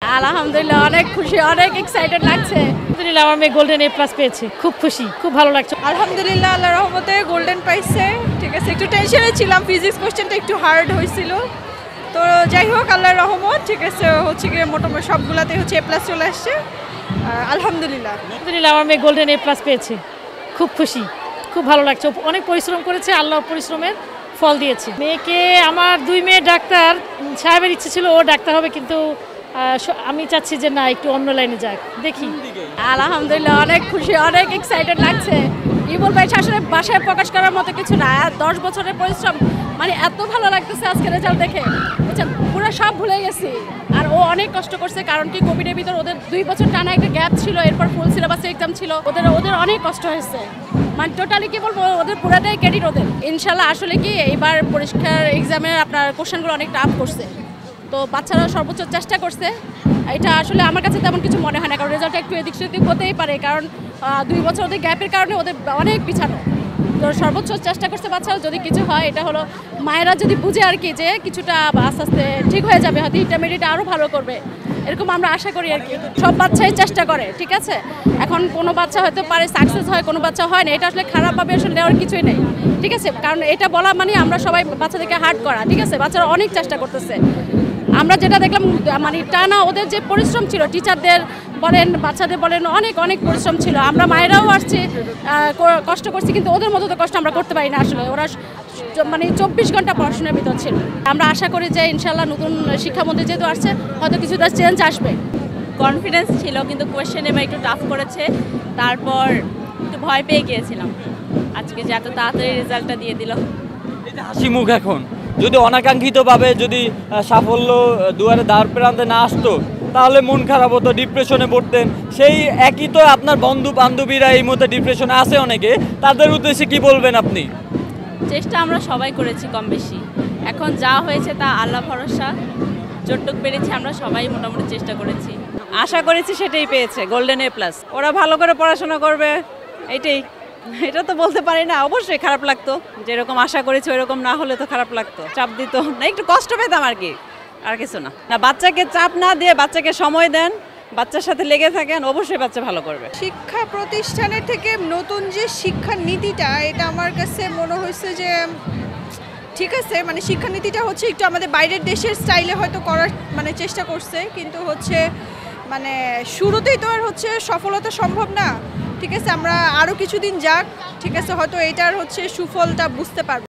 আলহামদুলিল্লাহ অনেক খুশি, অনেক এক্সাইটেড লাগছে। আলহামদুলিল্লাহ আমার মেয়ে গোল্ডেন এ প্লাস পেয়েছে, খুব খুশি, খুব ভালো লাগছে। আলহামদুলিল্লাহ আল্লাহর রহমতে গোল্ডেন পাইছে। ঠিক আছে, একটু টেনশনে ছিলাম, ফিজিক্স কোশ্চেনটা একটু হার্ড হয়েছিল, তো যাই হোক আল্লাহর রহমত। ঠিক আছে, হচ্ছে কি মোটামুটি সবগুলাতে হচ্ছে এ প্লাস চলে আসছে। আলহামদুলিল্লাহ আলহামদুলিল্লাহ আমার মেয়ে গোল্ডেন এ প্লাস পেয়েছে, খুব খুশি, খুব ভালো লাগছে। অনেক পরিশ্রম করেছে, আল্লাহ পরিশ্রমের ফল দিয়েছে। মেয়েকে আমার দুই মেয়ে ডাক্তার, সাহেবের ইচ্ছে ছিল ও ডাক্তার হবে, কিন্তু আমি চাচ্ছি যে না, একটু অন্য লাইনে যাক, দেখি। আলহামদুলিল্লাহ অনেক খুশি, অনেক এক্সাইটেড লাগছে। ইবুল ভাই আসলে বাসায় প্রকাশ করার মতো কিছু না। 10 বছরের পরিশ্রম, মানে এত ভালো লাগতেছে আজকে রেজাল্ট দেখে, বুঝছেন, পুরো সব ভুলে গেছি। আর ও অনেক কষ্ট করছে, কারণ কি কোভিডের ভিতর ওদের 2 বছর টানা একটা গ্যাপ ছিল, এরপর ফুল সিলেবাসে এক্সাম ছিল, ওদের অনেক কষ্ট হয়েছে। মানে টোটালি কি বলবো, ওদের পুরাটাই ক্রেডিট ওদের। ইনশাল্লাহ আসলে কি এইবার পরীক্ষার এক্সামের আপনার কোশ্চেনগুলো অনেক টাফ করছে, তো বাচ্চারা সর্বোচ্চ চেষ্টা করছে। এটা আসলে আমার কাছে তেমন কিছু মনে হয় না, কারণ রেজাল্টটা একটু এদিক সেদিক হতেই পারে, কারণ 2 বছর ওদের গ্যাপের কারণে ওদের অনেক পিছানো। তো সর্বোচ্চ চেষ্টা করছে বাচ্চারা। যদি কিছু হয়, এটা হলো মায়েরা যদি বুঝে আর কি, যে কিছুটা আস্তে আস্তে ঠিক হয়ে যাবে, হয়তো ইন্টারমিডিয়েট আরও ভালো করবে, এরকম আমরা আশা করি আর কি। সব বাচ্চাই চেষ্টা করে, ঠিক আছে। এখন কোনো বাচ্চা হয়তো পারে সাকসেস হয়, কোনো বাচ্চা হয় না, এটা আসলে খারাপভাবে আসলে নেওয়ার কিছুই নেই, ঠিক আছে। কারণ এটা বলা মানে আমরা সবাই বাচ্চাদেরকে হার্ট করা, ঠিক আছে। বাচ্চারা অনেক চেষ্টা করতেছে। আমরা যেটা দেখলাম, মানে টানা ওদের যে পরিশ্রম ছিল, টিচারদের বলেন, বাচ্চাদের বলেন, অনেক অনেক পরিশ্রম ছিল। আমরা মায়েরাও আসছি, কষ্ট করছি, কিন্তু ওদের মতো তো কষ্ট আমরা করতে পারি না আসলে। ওরা মানে 24 ঘন্টা পড়াশোনার ভিতর ছিল। আমরা আশা করি যে ইনশাল্লাহ নতুন শিক্ষামন্ত্রী যেহেতু আসছে, হয়তো কিছুটা চেঞ্জ আসবে। কনফিডেন্স ছিল, কিন্তু কোয়েশ্চেন এবার একটু টাফ করেছে, তারপর একটু ভয় পেয়ে গিয়েছিলাম। আজকে যে এত তাড়াতাড়ি রেজাল্টটা দিয়ে দিল, এটা হাসি মুখ। এখন যদি অনাকাঙ্ক্ষিতভাবে যদি সাফল্য দুয়ারে দাঁড় প্রান্তে না আসতো, তাহলে মন খারাপ হতো, ডিপ্রেশনে পড়তেন। সেই একই তো আপনার বন্ধু বান্ধবীরা এই মুহূর্তে ডিপ্রেশনে আছে অনেকে, তাদের উদ্দেশ্যে কি বলবেন আপনি? চেষ্টা আমরা সবাই করেছি কম বেশি, এখন যা হয়েছে তা আল্লাহ ভরসা। যতটুকু পেরেছি আমরা সবাই মোটামুটি চেষ্টা করেছি, আশা করেছি সেটাই পেয়েছে, গোল্ডেন এ প্লাস। ওরা ভালো করে পড়াশোনা করবে, এইটাই। এটা তো বলতে পারি না, অবশ্যই খারাপ লাগতো, যেরকম আশা করেছি ওইরকম না হলে তো খারাপ লাগতো, চাপ দিত না, একটু কষ্ট পেতাম আর কি, আর কিছু না। না, বাচ্চাকে চাপ না দিয়ে বাচ্চাকে সময় দেন, বাচ্চার সাথে লেগে থাকেন, অবশ্যই বাচ্চা ভালো করবে। শিক্ষা প্রতিষ্ঠানের থেকে নতুন যে শিক্ষা নীতিটা, এটা আমার কাছে মনে হয়েছে যে ঠিক আছে, মানে শিক্ষানীতিটা হচ্ছে একটু আমাদের বাইরের দেশের স্টাইলে হয়তো করার মানে চেষ্টা করছে, কিন্তু হচ্ছে মানে শুরুতেই তো আর হচ্ছে সফলতা সম্ভব না, ঠিক আছে। আমরা আরও কিছুদিন যাক, ঠিক আছে, হয়তো এটার হচ্ছে সুফলটা বুঝতে পারবো।